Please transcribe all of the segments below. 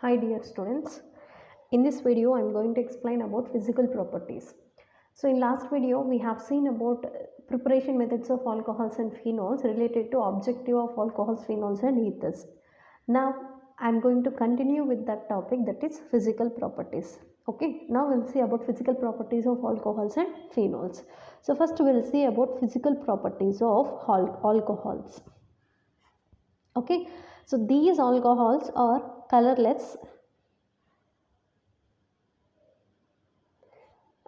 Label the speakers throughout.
Speaker 1: Hi dear students, in this video I am going to explain about physical properties. So in last video we have seen about preparation methods of alcohols and phenols related to objective of alcohols, phenols and ethers. Now I am going to continue with that topic, that is physical properties. Okay, now we'll see about physical properties of alcohols and phenols. So first we'll see about physical properties of alcohols. Okay, so these alcohols are colorless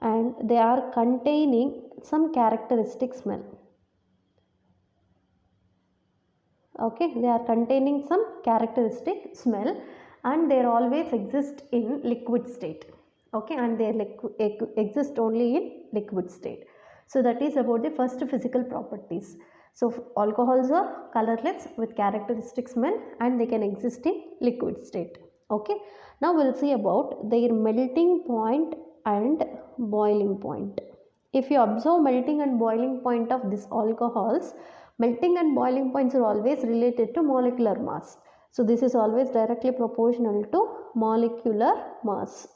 Speaker 1: and they are containing some characteristic smell. Okay, they are containing some characteristic smell and they always exist in liquid state. Okay, and they exist only in liquid state. So that is about the first physical properties. So alcohols are colorless with characteristic smell and they can exist in liquid state. Okay, now we'll see about their melting point and boiling point. If you observe melting and boiling point of these alcohols, melting and boiling points are always related to molecular mass. So this is always directly proportional to molecular mass.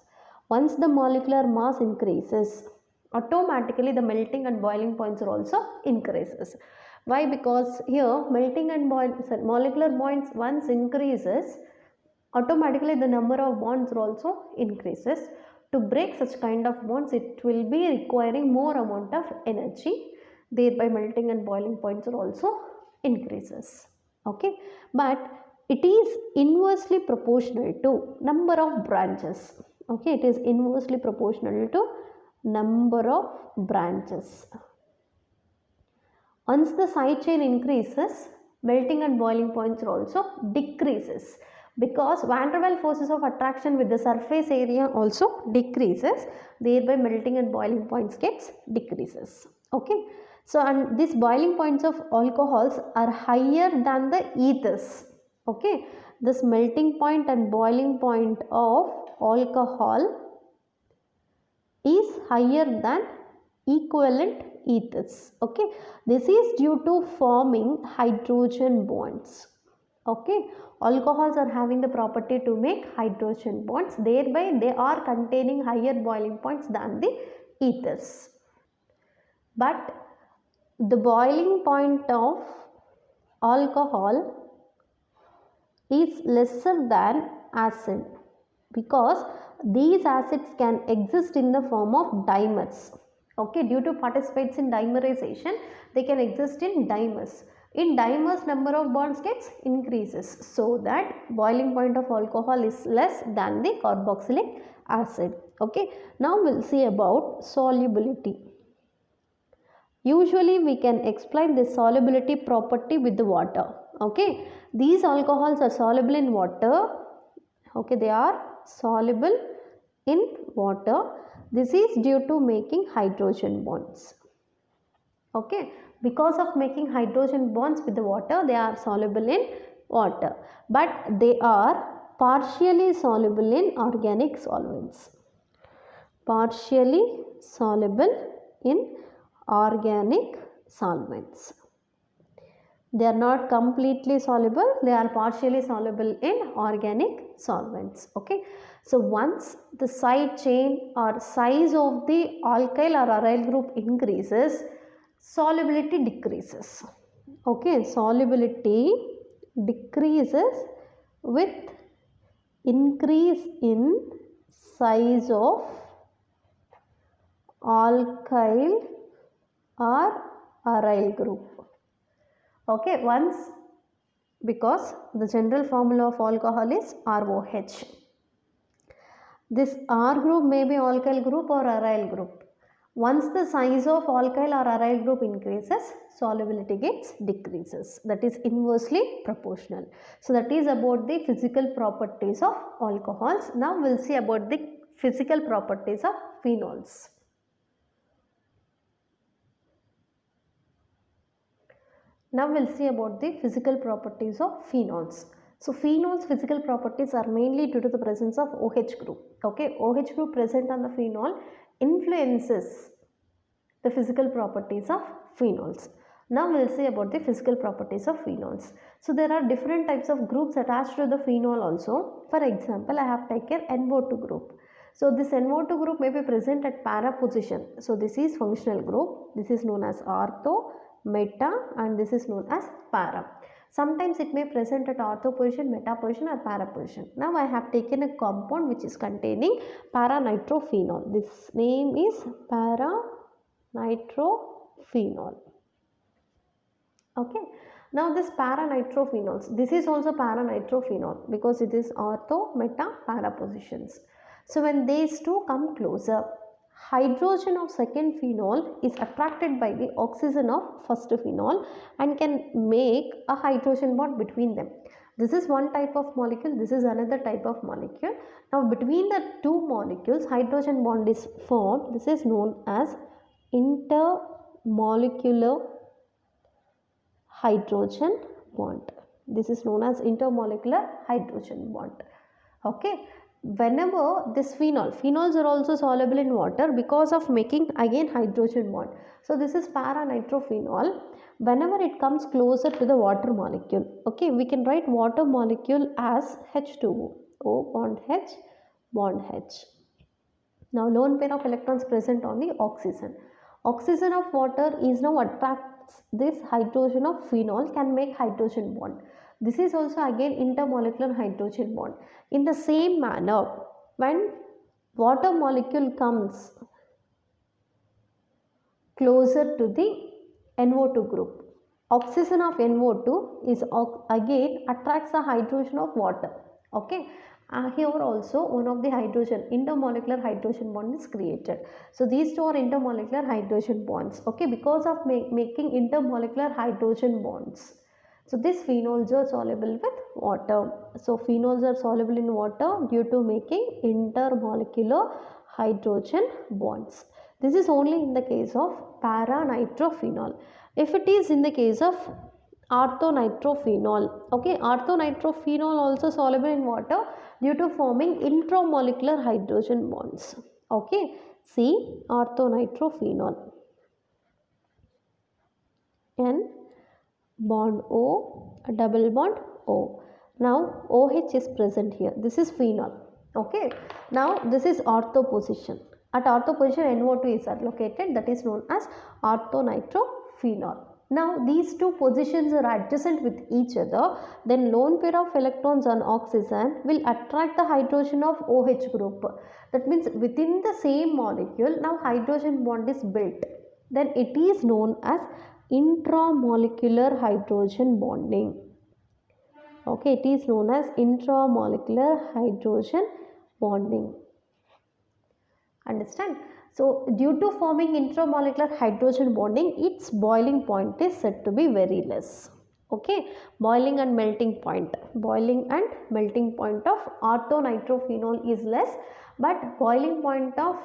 Speaker 1: Once the molecular mass increases, automatically the melting and boiling points are also increases. Why? Because here melting and molecular bonds once increases, automatically the number of bonds also increases. To break such kind of bonds, it will be requiring more amount of energy, thereby melting and boiling points are also increases. Okay, but it is inversely proportional to number of branches. Okay, it is inversely proportional to number of branches. Once the side chain increases, melting and boiling points also decreases, because van der Waals forces of attraction with the surface area also decreases, thereby melting and boiling points gets decreases. Okay, so and these boiling points of alcohols are higher than the ethers. Okay, this melting point and boiling point of alcohol is higher than equivalent ethers. Okay, this is due to forming hydrogen bonds. Okay, alcohols are having the property to make hydrogen bonds, thereby they are containing higher boiling points than the ethers. But the boiling point of alcohol is lesser than acid, because these acids can exist in the form of dimers. Okay, due to participates in dimerization, they can exist in dimers. In dimers, number of bonds gets increases, so that boiling point of alcohol is less than the carboxylic acid. Okay, now we'll see about solubility. Usually we can explain the solubility property with the water. Okay, these alcohols are soluble in water. Okay, they are soluble in water. This is due to making hydrogen bonds. Okay, because of making hydrogen bonds with the water, they are soluble in water, but they are partially soluble in organic solvents. Partially soluble in organic solvents. They are not completely soluble, they are partially soluble in organic solvents. Okay, so once the side chain or size of the alkyl or aryl group increases, solubility decreases. Okay, solubility decreases with increase in size of alkyl or aryl group. Okay, once, because the general formula of alcohol is ROH. This R group may be alkyl group or aryl group. Once the size of alkyl or aryl group increases, solubility gets decreases. That is inversely proportional. So that is about the physical properties of alcohols. Now we will see about the physical properties of phenols. Now we will see about the physical properties of phenols. So phenols physical properties are mainly due to the presence of OH group. Okay, OH group present on the phenol influences the physical properties of phenols. Now we'll see about the physical properties of phenols. So there are different types of groups attached to the phenol also. For example, I have taken NO2 group. So this NO2 group may be present at para position. So this is functional group. This is known as ortho, meta, and this is known as para. Sometimes it may present at ortho position, meta position, or para position. Now I have taken a compound which is containing para-nitrophenol. This name is para-nitrophenol. Okay. Now this para-nitrophenols, this is also para-nitrophenol because it is ortho, meta, para positions. So when these two come closer, hydrogen of second phenol is attracted by the oxygen of first phenol and can make a hydrogen bond between them. This is one type of molecule, this is another type of molecule. Now between the two molecules, hydrogen bond is formed. This is known as intermolecular hydrogen bond. This is known as intermolecular hydrogen bond. Okay. Whenever this phenols are also soluble in water because of making again hydrogen bond. So this is para-nitrophenol. Whenever it comes closer to the water molecule, okay, we can write water molecule as H2O, O bond H, bond H. Now lone pair of electrons present on the oxygen. Oxygen of water is now attracts this hydrogen of phenol, can make hydrogen bond. This is also again intermolecular hydrogen bond. In the same manner, when water molecule comes closer to the NO2 group, oxygen of NO2 is again attracts the hydrogen of water. Okay. Here also one of the hydrogen, intermolecular hydrogen bond is created. So these two are intermolecular hydrogen bonds. Okay, because of making intermolecular hydrogen bonds. So these phenols are soluble with water. So phenols are soluble in water due to making intermolecular hydrogen bonds. This is only in the case of para-nitrophenol. If it is in the case of orthonitrophenol, okay, orthonitrophenol also soluble in water due to forming intramolecular hydrogen bonds. Okay, see orthonitrophenol. N bond O, a double bond O. Now OH is present here. This is phenol. Okay. Now this is ortho position. At ortho position NO2 is located, that is known as orthonitrophenol. Now these two positions are adjacent with each other, then lone pair of electrons on oxygen will attract the hydrogen of OH group. That means within the same molecule now hydrogen bond is built. Then it is known as intramolecular hydrogen bonding. Okay, it is known as intramolecular hydrogen bonding. Understand? So due to forming intramolecular hydrogen bonding, its boiling point is said to be very less. Okay, boiling and melting point. Boiling and melting point of orthonitrophenol is less, but boiling point of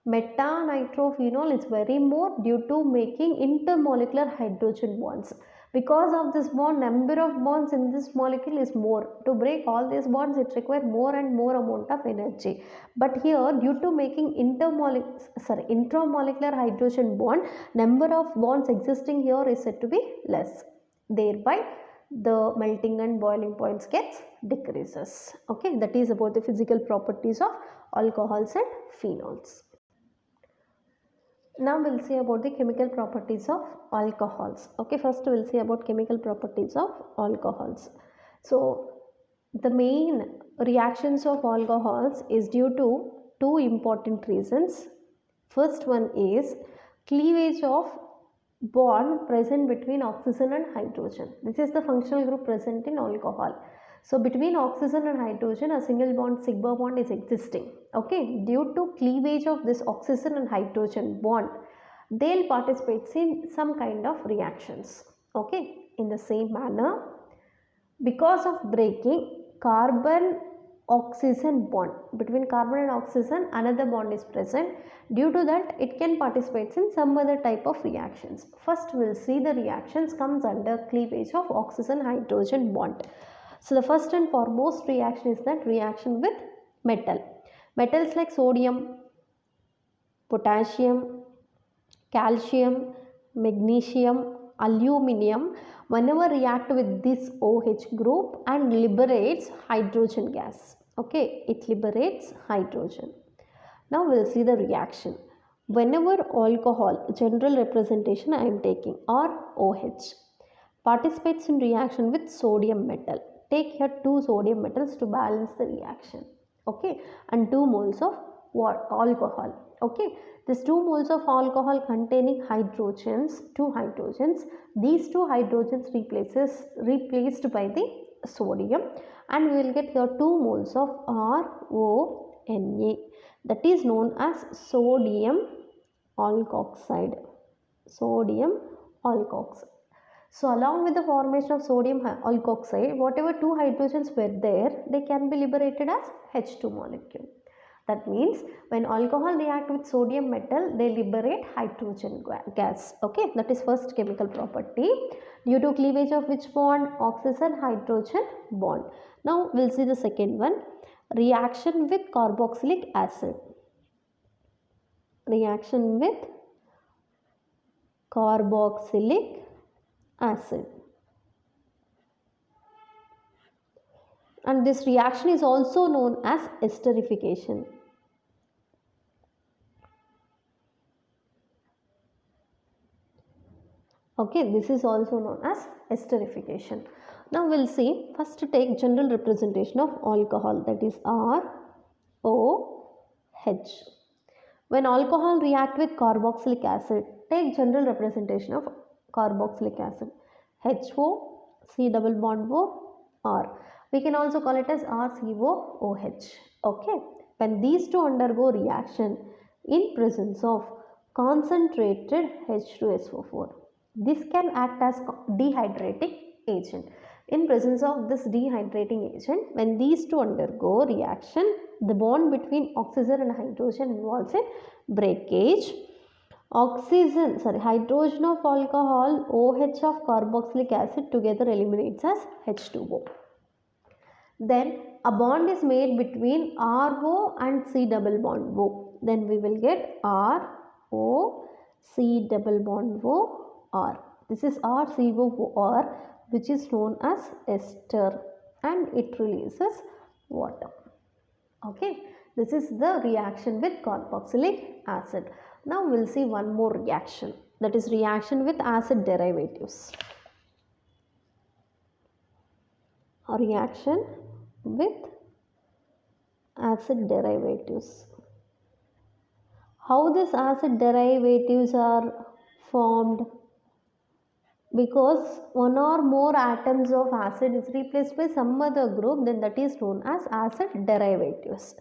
Speaker 1: meta-nitrophenol is very more due to making intermolecular hydrogen bonds. Because of this bond, number of bonds in this molecule is more. To break all these bonds, it requires more and more amount of energy. But here, due to making intramolecular hydrogen bond, number of bonds existing here is said to be less. Thereby, the melting and boiling points gets decreases. Okay, that is about the physical properties of alcohols and phenols. Now we'll see about the chemical properties of alcohols. Okay, first we'll see about chemical properties of alcohols. So the main reactions of alcohols is due to two important reasons. First one is cleavage of bond present between oxygen and hydrogen. This is the functional group present in alcohol. So between oxygen and hydrogen, a single bond, sigma bond is existing. Okay, due to cleavage of this oxygen and hydrogen bond, they'll participate in some kind of reactions. Okay, in the same manner, because of breaking carbon oxygen bond, between carbon and oxygen another bond is present. Due to that, it can participate in some other type of reactions. First we'll see the reactions comes under cleavage of oxygen hydrogen bond. So the first and foremost reaction is that reaction with metal. Metals like sodium, potassium, calcium, magnesium, aluminum whenever react with this OH group and liberates hydrogen gas. Okay, it liberates hydrogen. Now we'll see the reaction. Whenever alcohol, general representation I am taking, or OH, participates in reaction with sodium metal. Take here 2 sodium metals to balance the reaction. Okay, and 2 moles of alcohol. Okay, this 2 moles of alcohol containing hydrogens, 2 hydrogens. These 2 hydrogens replaced by the sodium, and we will get here 2 moles of RONA, that is known as sodium alkoxide. Sodium alkoxide. So along with the formation of sodium alkoxide, whatever 2 hydrogens were there, they can be liberated as H2 molecule. That means when alcohol react with sodium metal, they liberate hydrogen gas. Okay, that is first chemical property. Due to cleavage of which bond? Oxygen hydrogen bond. Now we'll see the second one. Reaction with carboxylic acid. Reaction with carboxylic acid. And this reaction is also known as esterification. Okay, this is also known as esterification. Now we'll see, first take general representation of alcohol, that is ROH. When alcohol react with carboxylic acid, take general representation of carboxylic acid, HO, C double bond O, R. We can also call it as RCOOH. Okay, when these two undergo reaction in presence of concentrated H2SO4, this can act as dehydrating agent. In presence of this dehydrating agent, when these two undergo reaction, the bond between oxygen and hydrogen involves in breakage. Hydrogen of alcohol, OH of carboxylic acid together eliminates as H2O. Then a bond is made between RO and C double bond O. Then we will get RO C double bond O R. This is RCOOR, which is known as ester, and it releases water. Okay, this is the reaction with carboxylic acid. Now we'll see one more reaction, that is reaction with acid derivatives. A reaction with acid derivatives. How these acid derivatives are formed? Because one or more atoms of acid is replaced by some other group, then that is known as acid derivatives.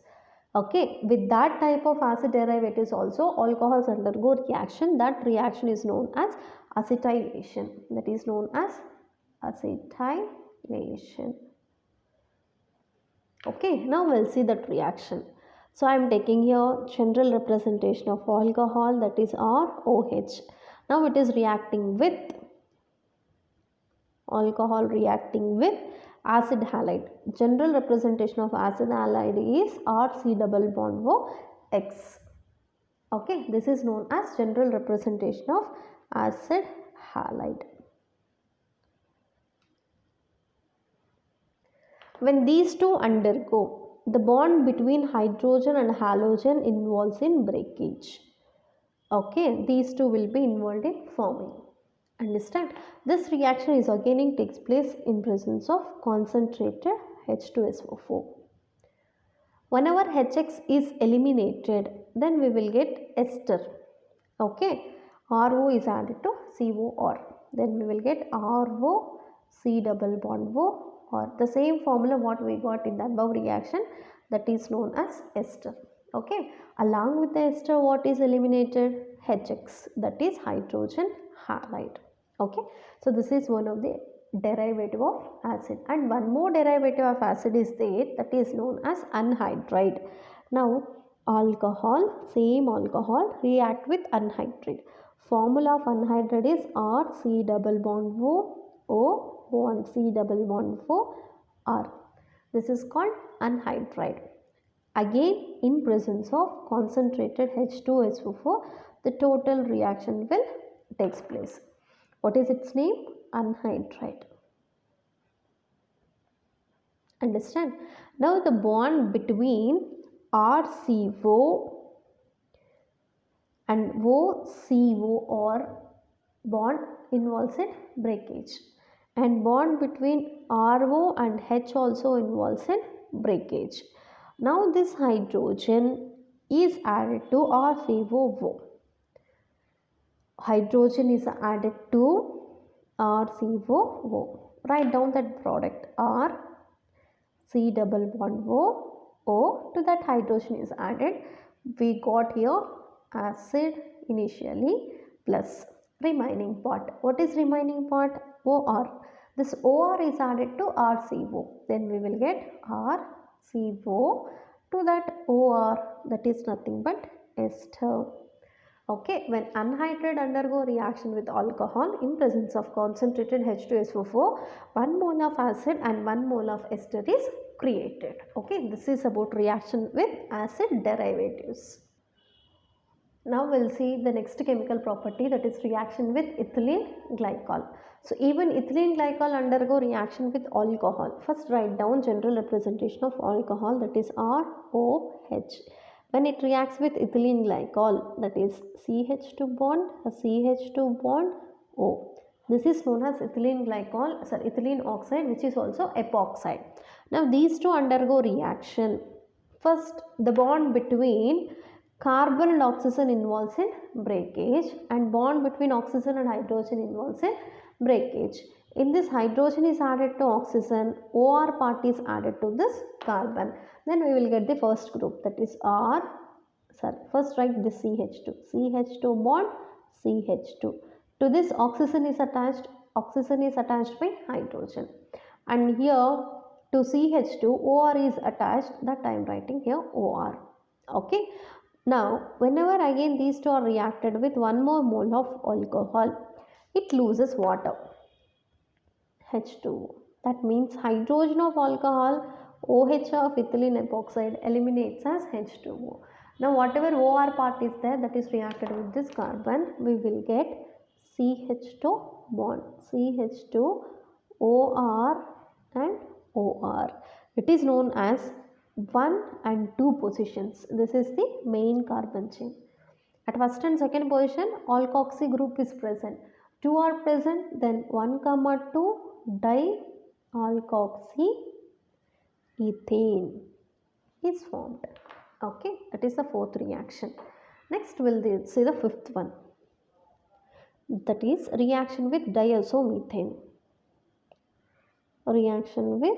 Speaker 1: Okay, with that type of acid derivatives also alcohols undergo reaction. That reaction is known as acetylation. That is known as acetylation. Okay, now we'll see that reaction. So I am taking here general representation of alcohol, that is ROH. Now it is reacting with alcohol reacting with acid halide. General representation of acid halide is RC double bond O X. Okay, this is known as general representation of acid halide. When these two undergo, the bond between hydrogen and halogen involves in breakage. Okay, these two will be involved in forming. Understand? This reaction is again takes place in presence of concentrated H2SO4. Whenever HX is eliminated, then we will get ester. Okay, RO is added to COR. Then we will get RO C double bond O, or the same formula what we got in the above reaction, that is known as ester. Okay, along with the ester, what is eliminated? HX, that is hydrogen halide. Okay, so this is one of the derivative of acid, and one more derivative of acid is there, that is known as anhydride. Now alcohol, same alcohol react with anhydride. Formula of anhydride is RC double bond O and C double bond O R. This is called anhydride. Again, in presence of concentrated H2SO4, the total reaction will takes place. What is its name? Anhydride. Understand? Now the bond between RCO and OCO or bond involves in breakage, and bond between RO and H also involves in breakage. Now this hydrogen is added to RCOO. Hydrogen is added to RCOO. Write down that product R C double bond O to that hydrogen is added. We got here acid initially plus remaining part. What is remaining part? OR. This OR is added to RCO. Then we will get RCO to that OR, that is nothing but ester. Okay, when anhydride undergo reaction with alcohol in presence of concentrated H2SO4, 1 mole of acid and 1 mole of ester is created. Okay, this is about reaction with acid derivatives. Now we'll see the next chemical property, that is reaction with ethylene glycol. So even ethylene glycol undergo reaction with alcohol. First write down general representation of alcohol, that is ROH. When it reacts with ethylene glycol, that is CH2 bond, a CH2 bond O. This is known as ethylene glycol, sorry, ethylene oxide, which is also epoxide. Now these two undergo reaction. First, the bond between carbon and oxygen involves in breakage, and bond between oxygen and hydrogen involves in breakage. In this, hydrogen is added to oxygen, OR part is added to this carbon. Then we will get the first group, that is first write this CH2 bond CH2. To this oxygen is attached by hydrogen, and here to CH2 OR is attached, that I am writing here OR. Okay. Now whenever again these two are reacted with 1 more mole of alcohol, it loses water, H2O. That means hydrogen of alcohol, OH of ethylene epoxide eliminates as H2O. Now whatever OR part is there, that is reacted with this carbon, we will get CH2 bond, CH2 OR and OR. It is known as 1 and 2 positions. This is the main carbon chain. At first and second position, alkoxy group is present. 2 are present, then 1, 2 dialkoxy ethane is formed. Okay, that is the fourth reaction. Next we will see the fifth one, that is reaction with diazomethane. Reaction with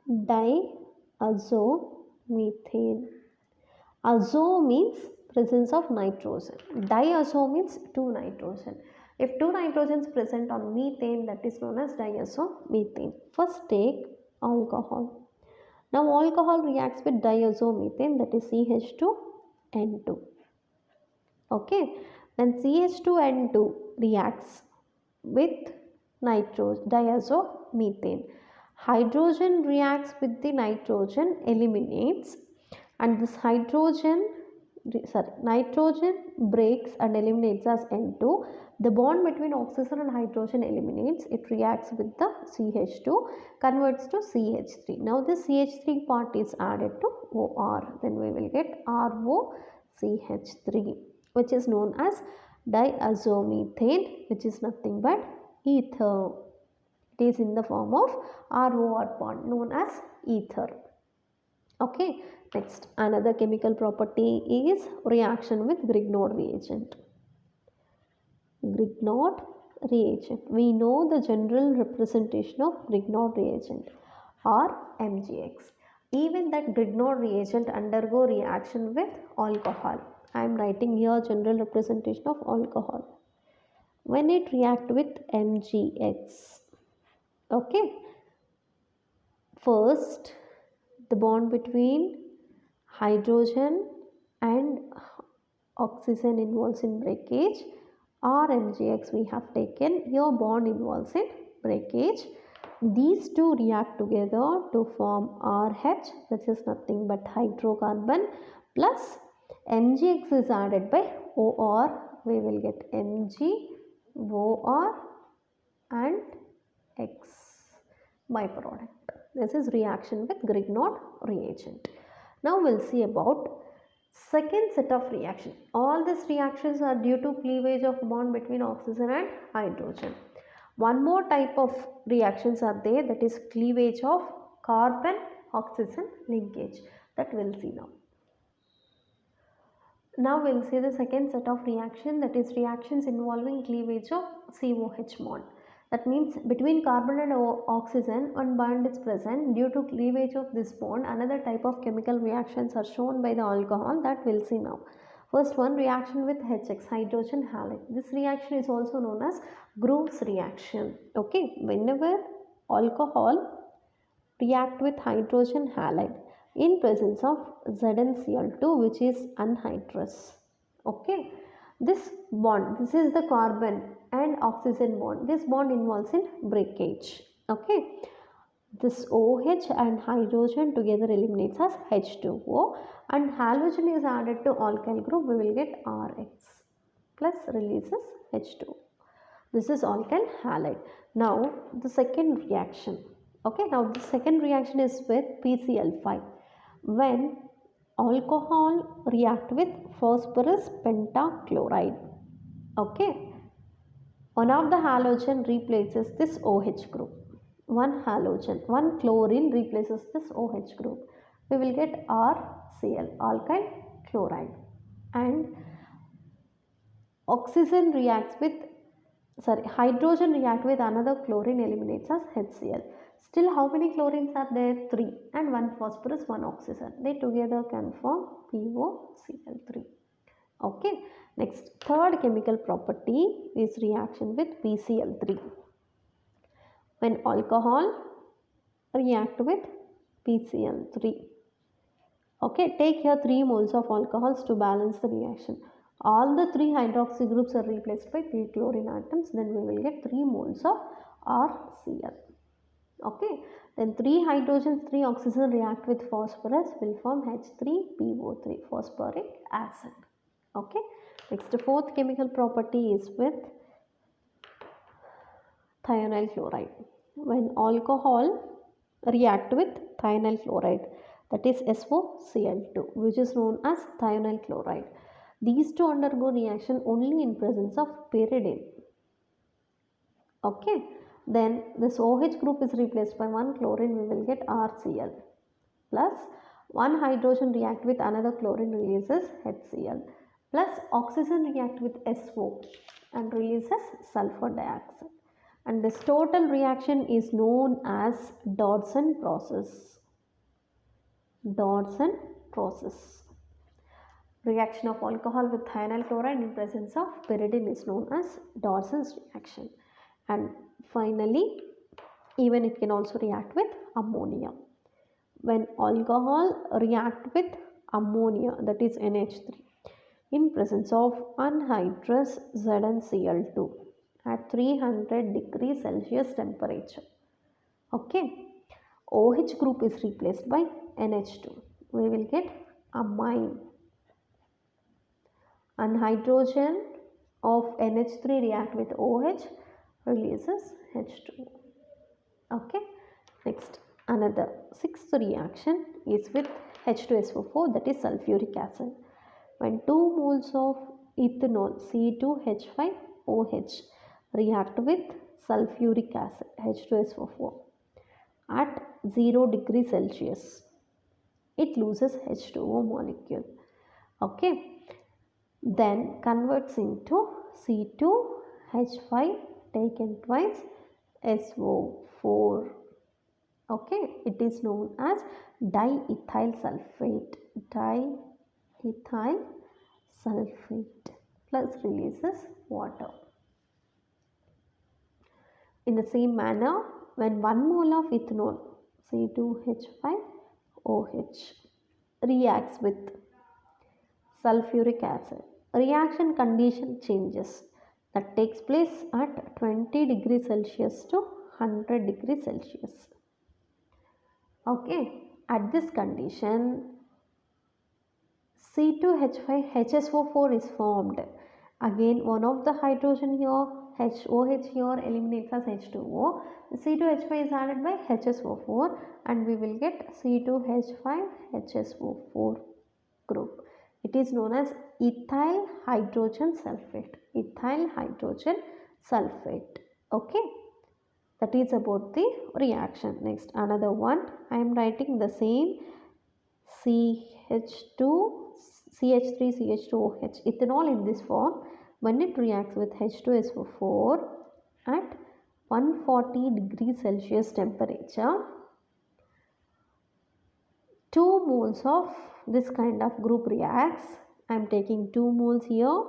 Speaker 1: diazomethane. Azo means presence of nitrogen. Diazo means 2 nitrogen. If 2 nitrogens present on methane, that is known as diazomethane. First take alcohol. Now alcohol reacts with diazomethane, that is CH2N2. Okay, when CH2N2 reacts with diazomethane, hydrogen reacts with the nitrogen, eliminates, and this nitrogen breaks and eliminates as N2. The bond between oxygen and hydrogen eliminates, it reacts with the CH2, converts to CH3. Now this CH3 part is added to OR, then we will get ROCH3, which is known as diazomethane, which is nothing but ether. It is in the form of ROR bond known as ether. Okay, next another chemical property is reaction with Grignard reagent. Grignard reagent. We know the general representation of Grignard reagent or MgX. Even that Grignard reagent undergo reaction with alcohol. I am writing here general representation of alcohol. When it react with MgX, okay, first the bond between hydrogen and oxygen involves in breakage, or MgX we have taken, here bond involves in breakage. These two react together to form RH, which is nothing but hydrocarbon, plus MgX is added by OR, we will get Mg OR and X byproduct. This is reaction with Grignard reagent. Now we'll see about second set of reaction. All these reactions are due to cleavage of bond between oxygen and hydrogen. One more type of reactions are there, that is cleavage of carbon oxygen linkage, that we'll see now. Now we'll see the second set of reaction, that is reactions involving cleavage of COH bond. That means between carbon and oxygen one bond is present. Due to cleavage of this bond, another type of chemical reactions are shown by the alcohol, that we'll see now. First one, reaction with HX, hydrogen halide. This reaction is also known as Grove's reaction. Okay, whenever alcohol react with hydrogen halide in presence of ZnCl2, which is anhydrous. Okay, this bond, this is the carbon and oxygen bond. This bond involves in breakage. Okay, this OH and hydrogen together eliminates as H2O, and halogen is added to alkyl group. We will get RX plus releases H2O. This is alkyl halide. Now the second reaction. Okay, now the second reaction is with PCl5. When alcohol react with phosphorus pentachloride. Okay, one of the halogen replaces this OH group. One halogen, one chlorine replaces this OH group. We will get RCl, alkyl chloride. And oxygen reacts with, hydrogen react with another chlorine, eliminates as HCl. Still how many chlorines are there? 3, and 1 phosphorus, 1 oxygen. They together can form POCl3. Okay, next third chemical property is reaction with PCl3. When alcohol react with PCl3. Okay, take here 3 moles of alcohols to balance the reaction. All the 3 hydroxy groups are replaced by 3 chlorine atoms, then we will get 3 moles of RCl. Okay, then 3 hydrogens, 3 oxygen react with phosphorus, will form H3PO3, phosphoric acid. Okay, next fourth chemical property is with thionyl chloride. When alcohol react with thionyl chloride, that is SOCl2, which is known as thionyl chloride. These two undergo reaction only in presence of pyridine. Okay, then this OH group is replaced by 1 chlorine, we will get RCl plus 1 hydrogen react with another chlorine, releases HCl, plus oxygen react with SO and releases sulfur dioxide, and this total reaction is known as Dodson process. Dodson process. Reaction of alcohol with thionyl chloride in presence of pyridine is known as Dodson's reaction. And finally, even it can also react with ammonia. When alcohol react with ammonia, that is NH3, in presence of anhydrous ZnCl2 at 300 degrees Celsius temperature. Okay, OH group is replaced by NH2. We will get amine. And hydrogen of NH3 react with OH, releases H2O. Okay, next another sixth reaction is with H2SO4, that is sulfuric acid. When 2 moles of ethanol C2H5OH react with sulfuric acid H2SO4 at 0 degrees Celsius, it loses H2O molecule. Okay, then converts into C2H5 taken twice SO4. Okay, it is known as diethyl sulfate. Diethyl sulfate plus releases water. In the same manner, when 1 mole of ethanol C2H5OH reacts with sulfuric acid, reaction condition changes. That takes place at 20 degrees Celsius to 100 degrees Celsius. Okay, at this condition, C2H5HSO4 is formed. Again, one of the hydrogen here OH here eliminates as H2O. C2H5 is added by HSO4 and we will get C2H5HSO4 group. It is known as ethyl hydrogen sulfate. Ethyl hydrogen sulfate. Okay. That is about the reaction. Next, another one. I am writing the same CH2, CH3, CH2OH. Ethanol in this form, when it reacts with H2SO4 at 140 degrees Celsius temperature, 2 moles of this kind of group reacts. I am taking 2 moles here,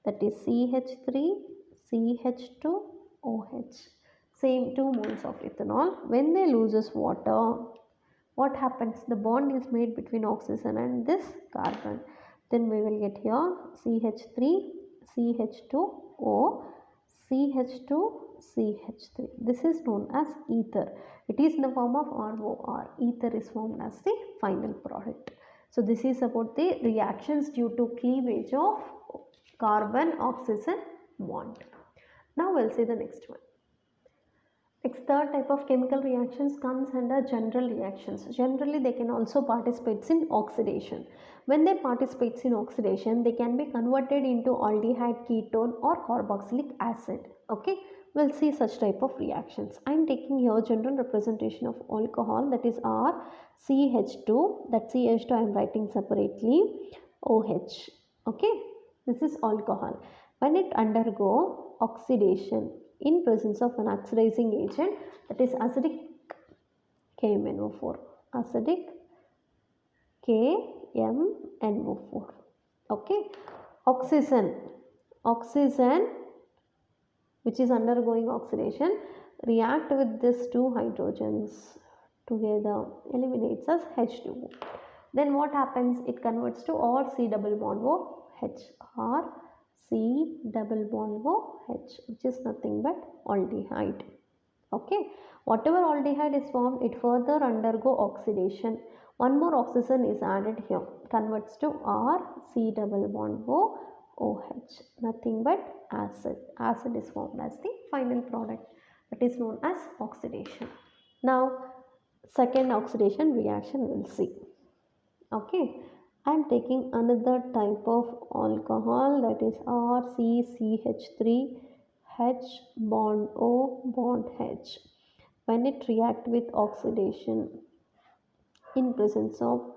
Speaker 1: that is CH3, CH2OH. Same 2 moles of ethanol. When they loses water, what happens? The bond is made between oxygen and this carbon. Then we will get here CH3, CH2O, CH2, CH3. This is known as ether. It is in the form of ROR. Ether is formed as the final product. So this is about the reactions due to cleavage of carbon-oxygen bond. Now we'll see the next one. Next, third type of chemical reactions comes under general reactions. Generally, they can also participate in oxidation. When they participate in oxidation, they can be converted into aldehyde, ketone or carboxylic acid. Okay, we'll see such type of reactions. I am taking here general representation of alcohol, that is RCH2. That CH2 I am writing separately. OH. Okay, this is alcohol. When it undergo oxidation in presence of an oxidizing agent, that is acidic KMNO4, acidic KMNO4. Okay, oxygen which is undergoing oxidation react with these two hydrogens together, eliminates as H2O. Then what happens? It converts to RC double bond OH, RC double bond OH, which is nothing but aldehyde. Okay, whatever aldehyde is formed, it further undergo oxidation. One more oxygen is added here, converts to RC double bond OH, nothing but acid. Acid is formed as the final product, that is known as oxidation. Now, second oxidation reaction we'll see. Okay, I am taking another type of alcohol, that is RCCH3 H bond O bond H. When it react with oxidation in presence of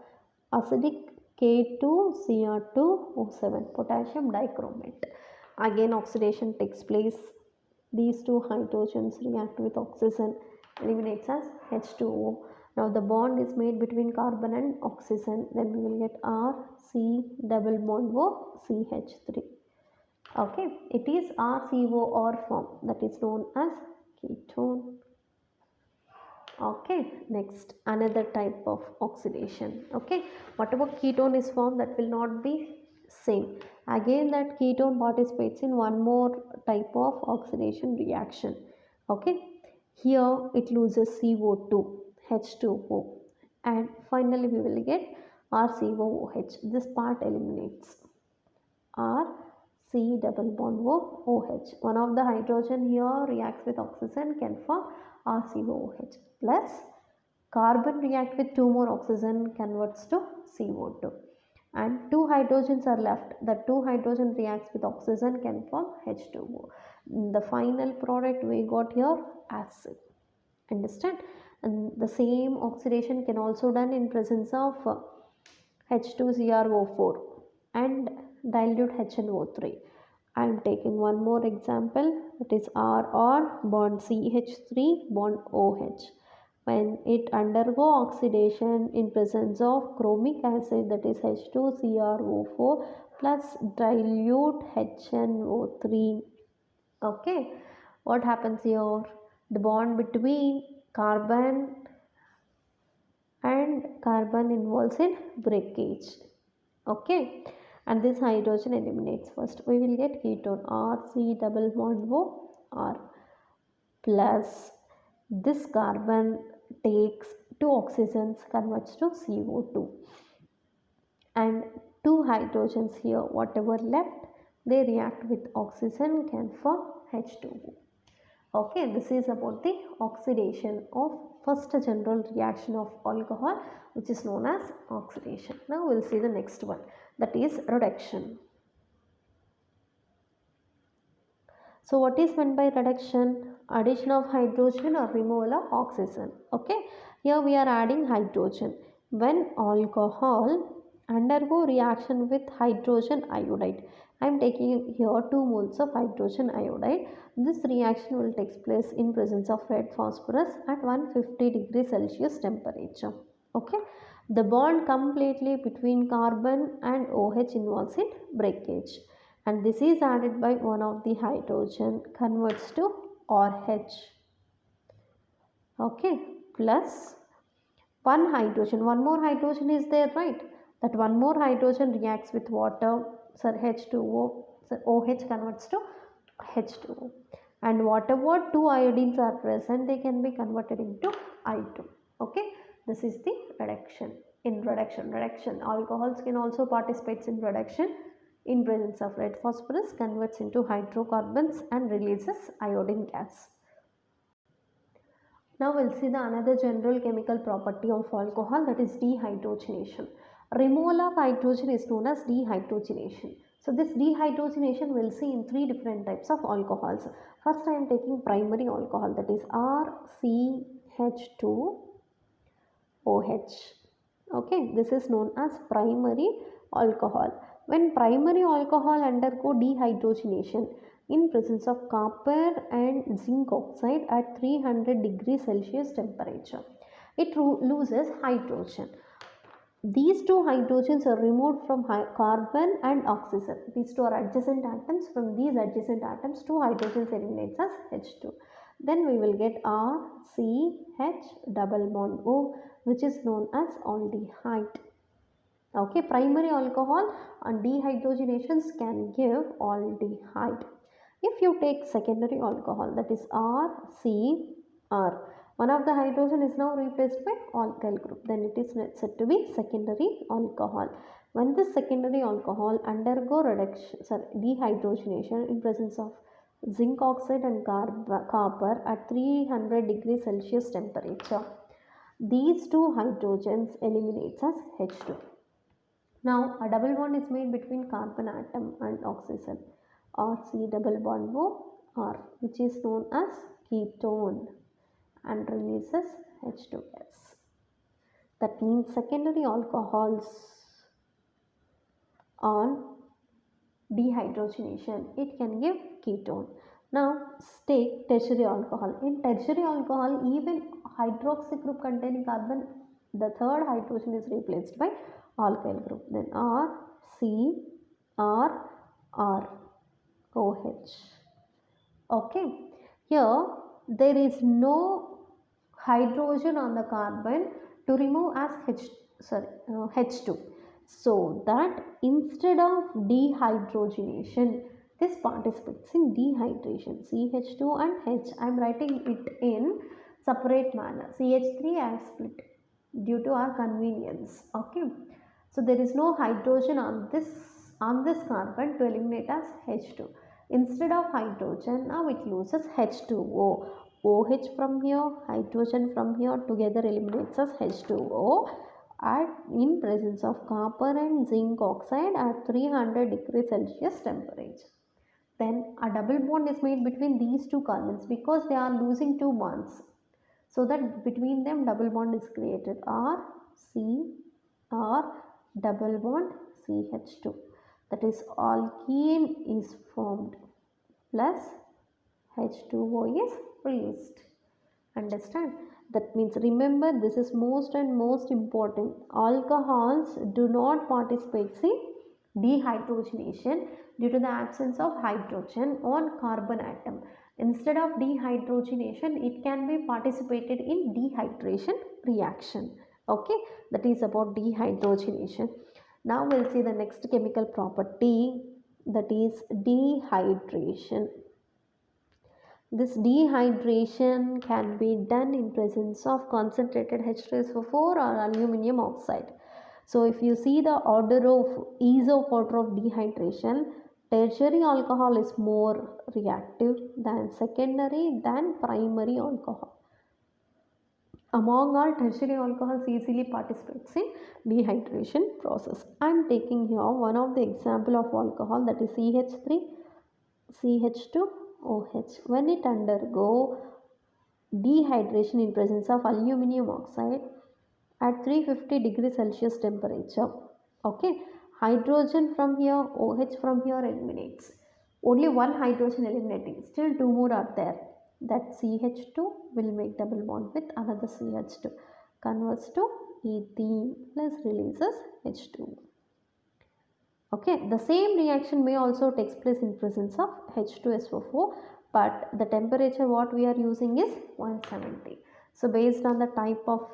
Speaker 1: acidic K2Cr2O7, potassium dichromate. Again oxidation takes place. These two hydrogens react with oxygen, eliminates as H2O. Now the bond is made between carbon and oxygen. Then we will get RC double bond O CH3. Okay, it is RCOR form, that is known as ketone. Okay, next another type of oxidation. Okay, whatever ketone is formed, that will not be same. Again that ketone participates in one more type of oxidation reaction. Okay, here it loses CO2, H2O, and finally we will get RCOOH. This part eliminates. C double bond OH. One of the hydrogen here reacts with oxygen, can form RCOOH, plus carbon react with two more oxygen, converts to CO2, and two hydrogens are left. The two hydrogen reacts with oxygen, can form H2O. The final product we got here, acid. Understand? And the same oxidation can also done in presence of H2CrO4 and dilute HNO3. I am taking one more example, that is RR bond CH3 bond OH. When it undergo oxidation in presence of chromic acid, that is H2CrO4 plus dilute HNO3. Okay, what happens here? The bond between carbon and carbon involves in breakage. Okay, and this hydrogen eliminates first. We will get ketone, RC double bond O R, plus this carbon takes two oxygens, converts to CO2, and two hydrogens here, whatever left, they react with oxygen, can form H2O. Okay, this is about the oxidation of first general reaction of alcohol, which is known as oxidation. Now we'll see the next one, that is reduction. So what is meant by reduction? Addition of hydrogen or removal of oxygen. Okay, here we are adding hydrogen. When alcohol undergo reaction with hydrogen iodide, I am taking here 2 moles of hydrogen iodide. This reaction will take place in presence of red phosphorus at 150 degrees Celsius temperature. Okay, the bond completely between carbon and OH involves in breakage, and this is added by one of the hydrogen converts to RH. Okay, plus one more hydrogen is there, right? That one more hydrogen reacts with water, so H2O, so OH converts to H2O, and whatever two iodines are present, they can be converted into I2. Okay, this is the reduction. In reduction, alcohols can also participate in reduction in presence of red phosphorus, converts into hydrocarbons and releases iodine gas. Now we'll see the another general chemical property of alcohol, that is dehydrogenation. Removal of hydrogen is known as dehydrogenation. So this dehydrogenation we'll see in 3 different types of alcohols. First I am taking primary alcohol, that is RCH2OH. Okay, this is known as primary alcohol. When primary alcohol undergo dehydrogenation in presence of copper and zinc oxide at 300 degrees Celsius temperature, it loses hydrogen. These two hydrogens are removed from carbon and oxygen. These two are adjacent atoms. From these adjacent atoms, two hydrogens eliminates as H2. Then we will get RCH double bond O, which is known as aldehyde. Okay, primary alcohol and dehydrogenations can give aldehyde. If you take secondary alcohol, that is RCR, one of the hydrogen is now replaced by alkyl group, then it is said to be secondary alcohol. When this secondary alcohol undergo dehydrogenation in presence of zinc oxide and copper at 300 degrees Celsius temperature, these two hydrogens eliminates as H2. Now a double bond is made between carbon atom and oxygen, RC double bond O R, which is known as ketone, and releases H2 gas. That means secondary alcohols on dehydrogenation, it can give ketone. Now take tertiary alcohol. In tertiary alcohol, even hydroxy group containing carbon, the third hydrogen is replaced by alkyl group. Then RCRROH. Okay, here there is no hydrogen on the carbon to remove as H2. So that instead of dehydrogenation, this participates in dehydration. CH2 and H, I am writing it in separate manner. CH3 I have split due to our convenience. Okay, so there is no hydrogen on this carbon to eliminate as H2. Instead of hydrogen, now it loses H2O. OH from here, hydrogen from here, together eliminates as H2O in presence of copper and zinc oxide at 300 degrees Celsius temperature. Then a double bond is made between these two carbons because they are losing two bonds. So that between them double bond is created. RCR double bond CH2. That is alkene is formed plus H2O is released. Understand? That means remember, this is most and most important. Alcohols do not participate in dehydrogenation due to the absence of hydrogen on carbon atom. Instead of dehydrogenation, it can be participated in dehydration reaction. Okay, that is about dehydrogenation. Now we'll see the next chemical property, that is dehydration. This dehydration can be done in presence of concentrated H2SO4 or aluminum oxide. So if you see the order of ease of order of dehydration, tertiary alcohol is more reactive than secondary than primary alcohol. Among all, tertiary alcohols easily participates in dehydration process. I am taking here one of the example of alcohol, that is CH3, CH2OH. When it undergo dehydration in presence of aluminum oxide at 350 degrees Celsius temperature, okay, hydrogen from here, OH from here eliminates. Only one hydrogen eliminating, still two more are there. That CH2 will make double bond with another CH2, converts to ethene plus releases H2. Okay, the same reaction may also takes place in presence of H2SO4, but the temperature what we are using is 170. So based on the type of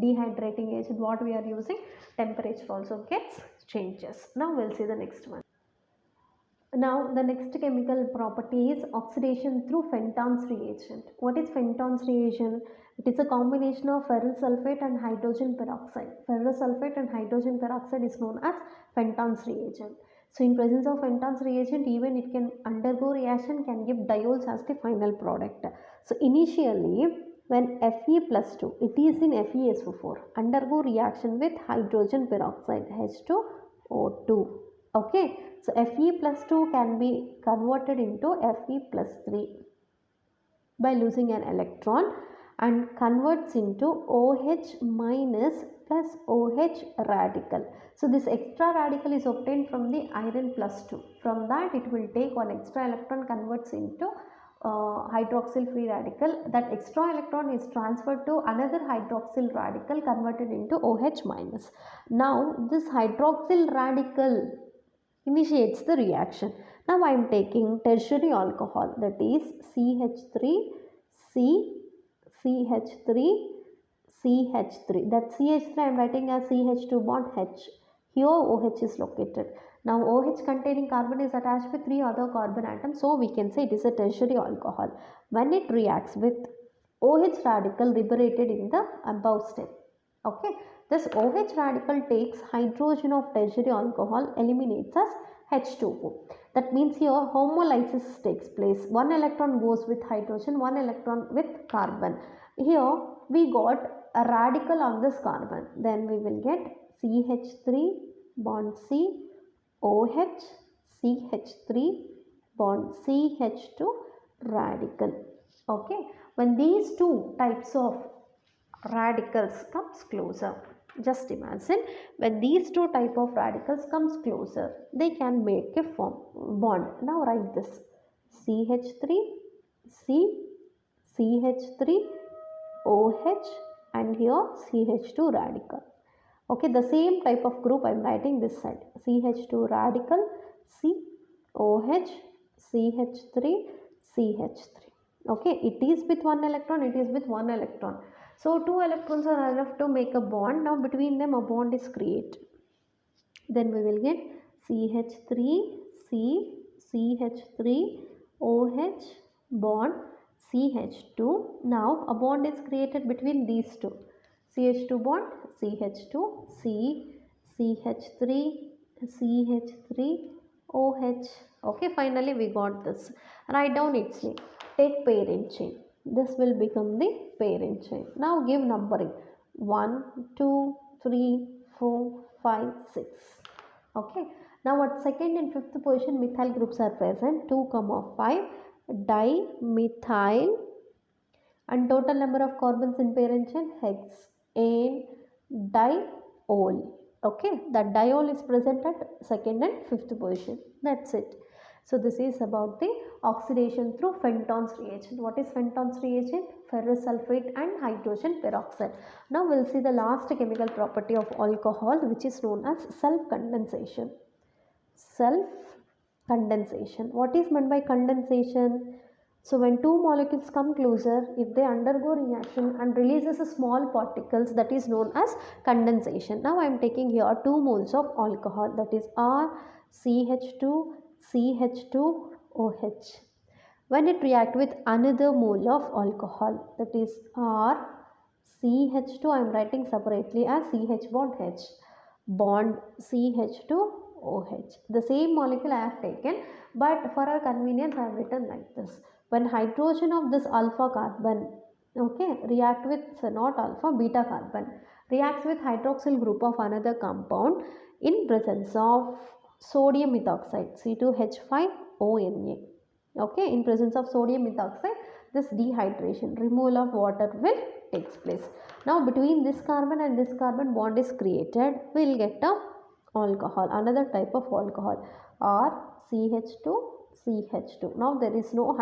Speaker 1: dehydrating agent what we are using, temperature also gets changes. Now we'll see the next one. Now the next chemical property is oxidation through Fenton's reagent. What is Fenton's reagent? It is a combination of ferrous sulfate and hydrogen peroxide. Ferrous sulfate and hydrogen peroxide is known as Fenton's reagent. So in presence of Fenton's reagent, even it can undergo reaction, can give diols as the final product. So initially when Fe plus 2, it is in FeSO4, undergo reaction with hydrogen peroxide H2O2. Okay, so Fe plus 2 can be converted into Fe plus 3 by losing an electron and converts into OH minus plus OH radical. So this extra radical is obtained from the iron plus 2. From that it will take one extra electron, converts into hydroxyl free radical. That extra electron is transferred to another hydroxyl radical, converted into OH minus. Now this hydroxyl radical initiates the reaction. Now I am taking tertiary alcohol, that is CH3, CH3, CH3. That CH3 I am writing as CH2 bond H. Here OH is located. Now OH containing carbon is attached with 3 other carbon atoms, so we can say it is a tertiary alcohol. When it reacts with OH radical liberated in the above step, okay, this OH radical takes hydrogen of tertiary alcohol, eliminates as H2O. That means here homolysis takes place. One electron goes with hydrogen, one electron with carbon. Here we got a radical on this carbon. Then we will get CH3 bond C, OH, CH3 bond CH2 radical. Okay, when these two types of radicals comes closer, just imagine when these two type of radicals comes closer, they can make a bond. Now write this CH3 C, CH3 OH, and here CH2 radical. Okay, the same type of group I am writing this side, CH2 radical C, OH, CH3, CH3. Okay, it is with one electron, it is with one electron. So two electrons are enough to make a bond. Now between them a bond is created. Then we will get CH3 C, CH3 OH bond CH2. Now a bond is created between these two. CH2 bond CH2 C, CH3 CH3 OH. Okay, finally we got this. Write down its name. Take parent chain. This will become the parent chain. Now give numbering 1, 2, 3, 4, 5, 6. Okay. Now at second and fifth position methyl groups are present, 2, 5 dimethyl, and total number of carbons in parent chain hexane diol. Okay, that diol is present at second and fifth position. That's it. So this is about the oxidation through Fenton's reagent. What is Fenton's reagent? Ferrous sulfate and hydrogen peroxide. Now we'll see the last chemical property of alcohol, which is known as self-condensation. Self-condensation. What is meant by condensation? So when two molecules come closer, if they undergo reaction and releases a small particles, that is known as condensation. Now I am taking here 2 moles of alcohol, that is RCH2 CH2OH. When it react with another mole of alcohol, that is RCH2, I am writing separately as CH bond H, bond CH2 OH. The same molecule I have taken, but for our convenience I have written like this. When hydrogen of this alpha carbon, okay, react with not alpha, beta carbon, reacts with hydroxyl group of another compound in presence of sodium methoxide, C2H5ONa. Okay, in presence of sodium methoxide, this dehydration, removal of water will takes place. Now between this carbon and this carbon bond is created, we will get a alcohol, another type of alcohol, or CH2CH2. Now there is no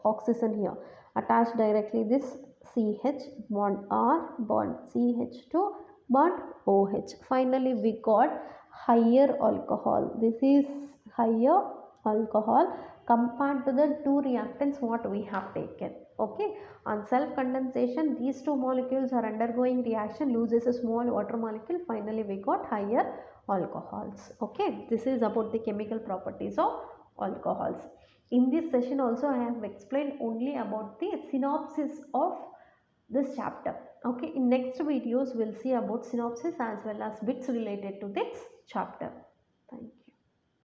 Speaker 1: oxygen here, attached directly this CH bond R bond CH2 bond OH. Finally we got higher alcohol. This is higher alcohol compared to the two reactants what we have taken. Okay, on self condensation these two molecules are undergoing reaction, loses a small water molecule, finally we got higher alcohols. Okay, this is about the chemical properties of alcohols. In this session also I have explained only about the synopsis of this chapter. Okay, in next videos we'll see about synopsis as well as bits related to this chapter. Thank you.